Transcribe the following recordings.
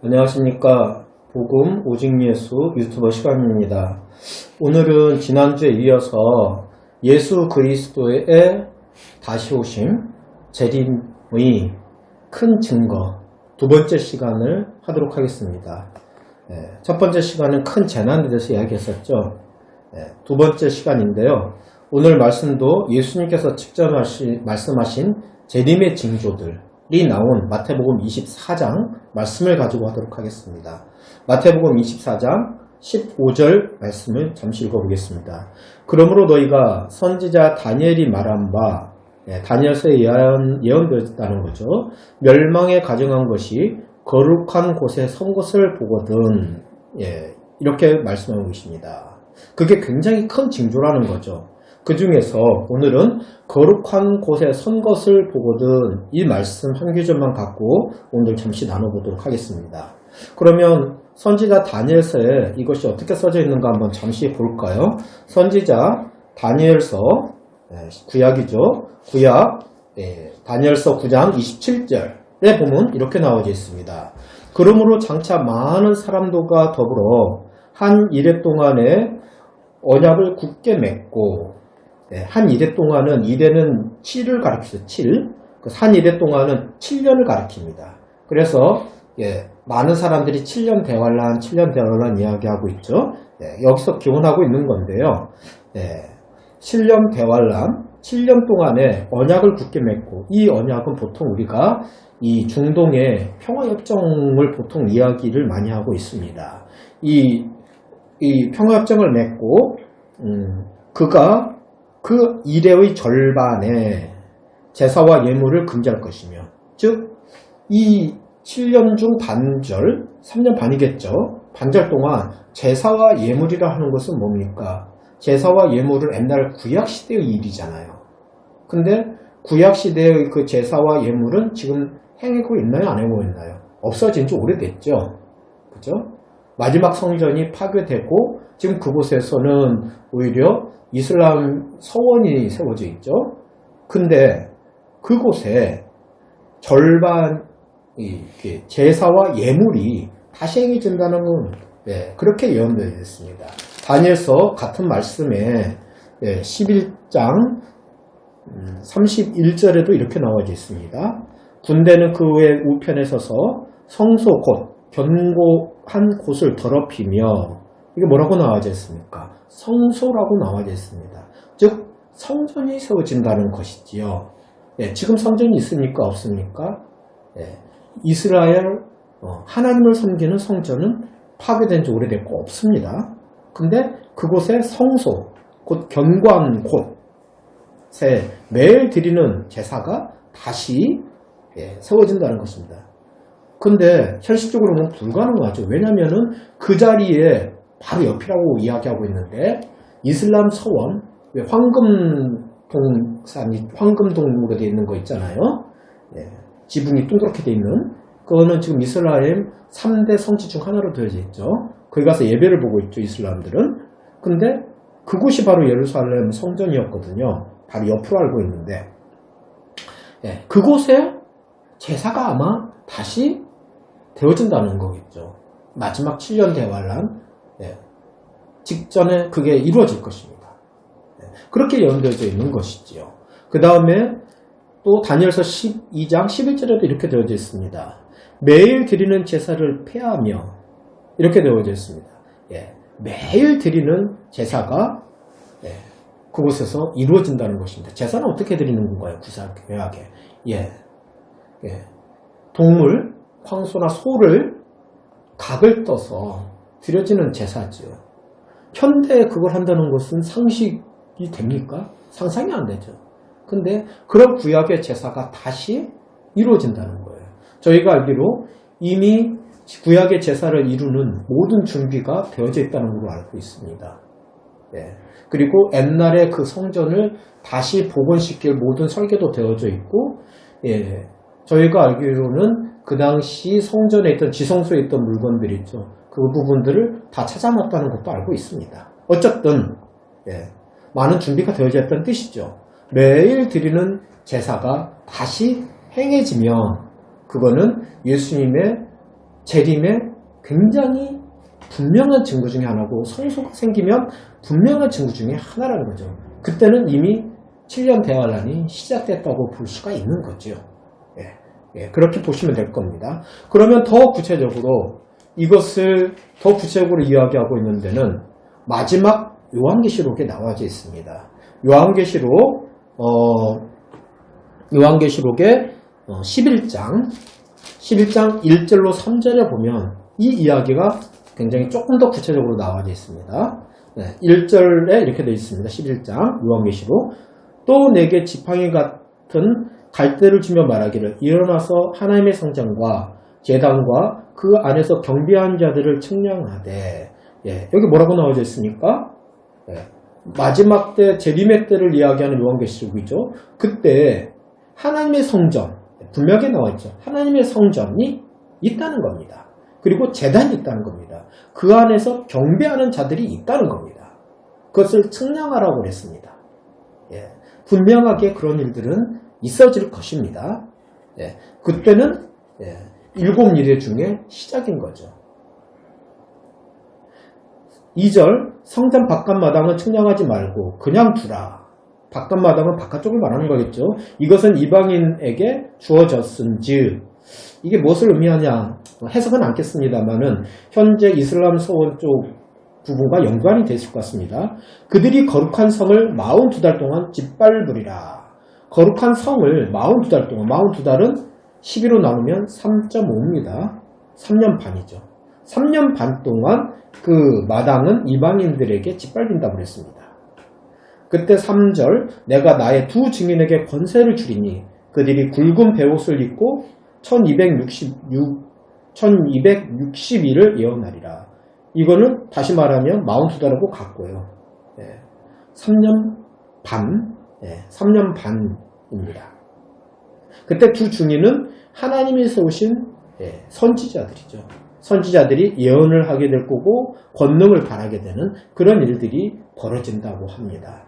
안녕하십니까. 복음 오직 예수 유튜버 시간입니다. 오늘은 지난주에 이어서 예수 그리스도의 다시 오심, 재림의 큰 증거 두 번째 시간을 하도록 하겠습니다. 첫 번째 시간은 큰 재난에 대해서 이야기했었죠. 두 번째 시간인데요. 오늘 말씀도 예수님께서 직접 말씀하신 재림의 징조들이 나온 마태복음 24장 말씀을 가지고 하도록 하겠습니다. 마태복음 24장 15절 말씀을 잠시 읽어보겠습니다. 그러므로 너희가 선지자 다니엘이 말한 바, 다니엘서에 예언되었다는 거죠. 멸망에 가정한 것이 거룩한 곳에 선 것을 보거든, 이렇게 말씀하고 계십니다. 그게 굉장히 큰 징조라는 거죠. 그 중에서 오늘은 거룩한 곳에 선 것을 보거든, 이 말씀 한 구절만 갖고 오늘 잠시 나눠보도록 하겠습니다. 그러면 선지자 다니엘서에 이것이 어떻게 써져 있는가 한번 잠시 볼까요? 선지자 다니엘서, 구약이죠. 구약, 다니엘서 9장 27절에 보면 이렇게 나와져 있습니다. 그러므로 장차 많은 사람들과 더불어 한 이래 동안에 언약을 굳게 맺고, 한 이래 동안은, 이래는 7을 가리키죠. 7. 한 이래 동안은 7년을 가리킵니다. 그래서 많은 사람들이 7년 대환란 이야기하고 있죠. 여기서 기원하고 있는 건데요. 7년 대환란, 7년 동안에 언약을 굳게 맺고, 이 언약은 보통 우리가 이 중동의 평화협정을 보통 이야기를 많이 하고 있습니다. 이 평화협정을 맺고, 그가 그 이래의 절반의 제사와 예물을 금지할 것이며, 즉 이 7년 중 반절, 3년 반이겠죠. 반절 동안 제사와 예물이라 하는 것은 뭡니까? 제사와 예물은 옛날 구약시대의 일이잖아요. 근데 구약시대의 그 제사와 예물은 지금 행하고 있나요? 안 행하고 있나요? 없어진 지 오래됐죠. 그죠? 마지막 성전이 파괴되고 지금 그곳에서는 오히려 이슬람 서원이 세워져 있죠. 근데 그곳에 절반 제사와 예물이 다시 행해진다는 건 그렇게 예언되어 있습니다. 다니엘서 같은 말씀에 11장 31절에도 이렇게 나와져 있습니다. 군대는 그 외 우편에 서서 성소 곧 견고한 곳을 더럽히며, 이게 뭐라고 나와져 있습니까? 성소라고 나와져 있습니다. 즉 성전이 세워진다는 것이지요. 지금 성전이 있습니까? 없습니까? 이스라엘 하나님을 섬기는 성전은 파괴된 지 오래됐고 없습니다. 근데 그곳에 성소, 곧 견고한 곳에 매일 드리는 제사가 다시 세워진다는 것입니다. 근데 현실적으로 보면 불가능하죠. 왜냐하면 그 자리에 바로 옆이라고 이야기하고 있는데, 이슬람 서원, 황금동으로 되어 있는 거 있잖아요. 지붕이 동그랗게 되어 있는, 그거는 지금 이스라엘 3대 성지 중 하나로 되어져 있죠. 거기 가서 예배를 보고 있죠, 이슬람들은. 근데 그곳이 바로 예루살렘 성전이었거든요. 바로 옆으로 알고 있는데, 그곳에 제사가 아마 다시 되어진다는 거겠죠. 마지막 7년 대환란 직전에 그게 이루어질 것입니다. 그렇게 예언되어져 있는 것이지요. 그 다음에 또 다니엘서 12장 11절에도 이렇게 되어져 있습니다. 매일 드리는 제사를 폐하며, 이렇게 되어져 있습니다. 매일 드리는 제사가 그곳에서 이루어진다는 것입니다. 제사는 어떻게 드리는 건가요? 구약에 동물, 황소나 소를 각을 떠서 드려지는 제사지요. 현대에 그걸 한다는 것은 상식이 됩니까? 상상이 안 되죠. 근데 그런 구약의 제사가 다시 이루어진다는 거예요. 저희가 알기로 이미 구약의 제사를 이루는 모든 준비가 되어져 있다는 걸로 알고 있습니다. 그리고 옛날에 그 성전을 다시 복원시킬 모든 설계도 되어져 있고, 저희가 알기로는 그 당시 성전에 있던, 지성소에 있던 물건들이 있죠. 그 부분들을 다 찾아놨다는 것도 알고 있습니다. 어쨌든 많은 준비가 되어져 있다는 뜻이죠. 매일 드리는 제사가 다시 행해지면 그거는 예수님의 재림의 굉장히 분명한 증거 중에 하나고 성소가 생기면 분명한 증거 중에 하나라는 거죠. 그때는 이미 7년 대환란이 시작됐다고 볼 수가 있는 거죠. 그렇게 보시면 될 겁니다. 그러면 더 구체적으로 이것을 더 구체적으로 이야기하고 있는 데는 마지막 요한계시록에 나와져 있습니다. 요한계시록의 11장 1절로 3절에 보면 이 이야기가 굉장히 조금 더 구체적으로 나와져 있습니다. 1절에 이렇게 되어 있습니다. 11장 요한계시록 또 내게 지팡이 같은 갈대를 주며 말하기를 일어나서 하나님의 성전과 제단과 그 안에서 경비한 자들을 측량하되 여기 뭐라고 나와져 있습니까? 마지막 때 재림의 때를 이야기하는 요한계시록이죠. 그때 하나님의 성전 분명하게 나와있죠. 하나님의 성전이 있다는 겁니다. 그리고 제단이 있다는 겁니다. 그 안에서 경배하는 자들이 있다는 겁니다. 그것을 측량하라고 그랬습니다. 분명하게 그런 일들은 있어질 것입니다. 그때는 7일의 중에 시작인 거죠. 2절 성전 바깥마당은 측량하지 말고 그냥 두라. 바깥마당은 바깥쪽을 말하는 거겠죠. 이것은 이방인에게 주어졌은즉 이게 무엇을 의미하냐 해석은 않겠습니다만은 현재 이슬람 서원 쪽 부분과 연관이 됐을 것 같습니다. 그들이 거룩한 성을 42달 동안 짓밟으리라. 거룩한 성을 42달 동안 42달은 12로 나누면 3.5입니다. 3년 반이죠. 3년 반 동안 그 마당은 이방인들에게 짓밟힌다고 그랬습니다. 그때 3절 내가 나의 두 증인에게 권세를 주리니 그들이 굵은 베옷을 입고 1260일을 예언하리라. 이거는 다시 말하면 42달하고 같고요. 3년 반, 3년 반입니다. 그때 두 증인은 하나님에서 오신 선지자들이죠. 선지자들이 예언을 하게 될 거고 권능을 발하게 되는 그런 일들이 벌어진다고 합니다.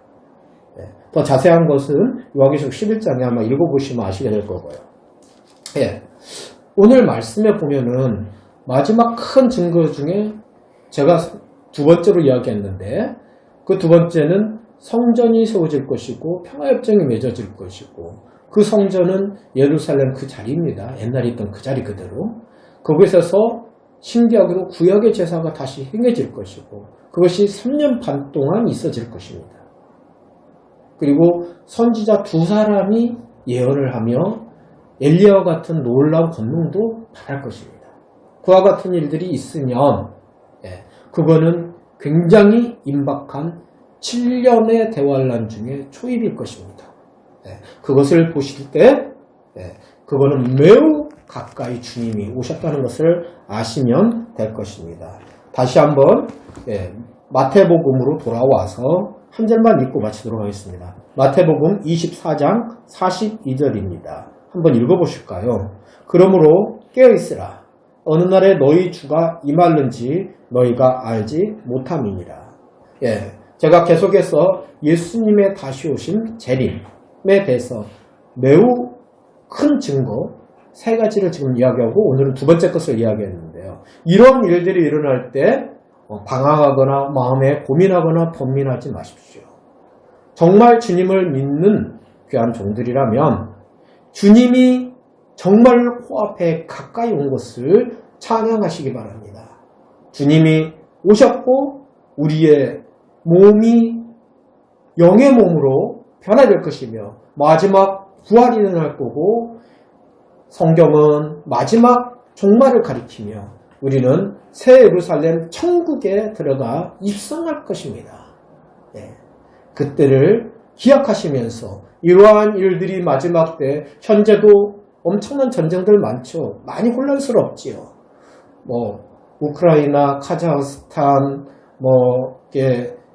더 자세한 것은 요한계시록 11장에 아마 읽어보시면 아시게 될 거고요. 오늘 말씀에 보면은 마지막 큰 증거 중에 제가 두 번째로 이야기했는데 그 두 번째는 성전이 세워질 것이고 평화협정이 맺어질 것이고 그 성전은 예루살렘 그 자리입니다. 옛날에 있던 그 자리 그대로. 거기서 신기하게도 구약의 제사가 다시 행해질 것이고 그것이 3년 반 동안 있어질 것입니다. 그리고 선지자 두 사람이 예언을 하며 엘리야와 같은 놀라운 권능도 발할 것입니다. 그와 같은 일들이 있으면 그거는 굉장히 임박한 7년의 대환란 중에 초입일 것입니다. 그것을 보실 때 그거는 매우 가까이 주님이 오셨다는 것을 아시면 될 것입니다. 다시 한번 마태복음으로 돌아와서 한 절만 읽고 마치도록 하겠습니다. 마태복음 24장 42절입니다. 한번 읽어보실까요? 그러므로 깨어있으라. 어느 날에 너희 주가 임할는지 너희가 알지 못함이니라. 제가 계속해서 예수님의 다시 오신 재림에 대해서 매우 큰 증거 세 가지를 지금 이야기하고 오늘은 두 번째 것을 이야기했는데요. 이런 일들이 일어날 때 방황하거나 마음에 고민하거나 번민하지 마십시오. 정말 주님을 믿는 귀한 종들이라면 주님이 정말 코앞에 가까이 온 것을 찬양하시기 바랍니다. 주님이 오셨고 우리의 몸이 영의 몸으로 변화될 것이며 마지막 부활이 일어날 거고 성경은 마지막 종말을 가리키며 우리는 새 예루살렘 천국에 들어가 입성할 것입니다. 그때를 기약하시면서 이러한 일들이 마지막 때 현재도 엄청난 전쟁들 많죠. 많이 혼란스럽지요. 우크라이나, 카자흐스탄,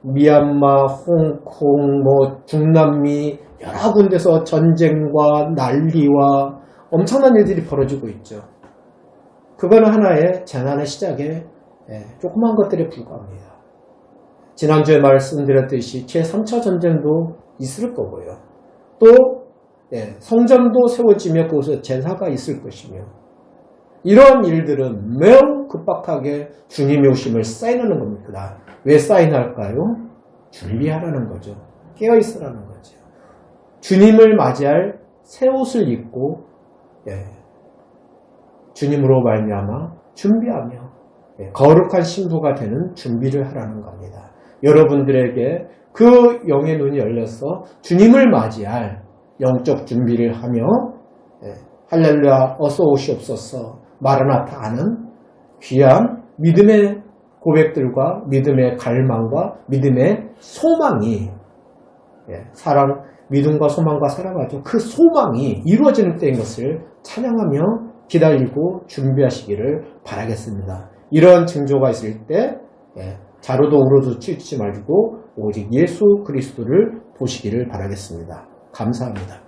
미얀마, 홍콩, 중남미 여러 군데서 전쟁과 난리와 엄청난 일들이 벌어지고 있죠. 그거는 하나의 재난의 시작에 조그만 것들에 불과합니다. 지난주에 말씀드렸듯이 제3차 전쟁도 있을 거고요. 또 성전도 세워지며 그곳에 제사가 있을 것이며 이런 일들은 매우 급박하게 주님의 오심을 사인하는 겁니다. 왜 사인할까요? 준비하라는 거죠. 깨어있으라는 거죠. 주님을 맞이할 새 옷을 입고 주님으로 말미암아 준비하며 거룩한 신부가 되는 준비를 하라는 겁니다. 여러분들에게 그 영의 눈이 열려서 주님을 맞이할 영적 준비를 하며 할렐루야 어서 오시옵소서 마라나타 하는 귀한 믿음의 고백들과 믿음의 갈망과 믿음의 소망이 사랑, 믿음과 소망과 사랑하죠. 그 소망이 이루어지는 때인 것을 찬양하며 기다리고 준비하시기를 바라겠습니다. 이런 징조가 있을 때 자로도 우로도 치우치지 말고 오직 예수 그리스도를 보시기를 바라겠습니다. 감사합니다.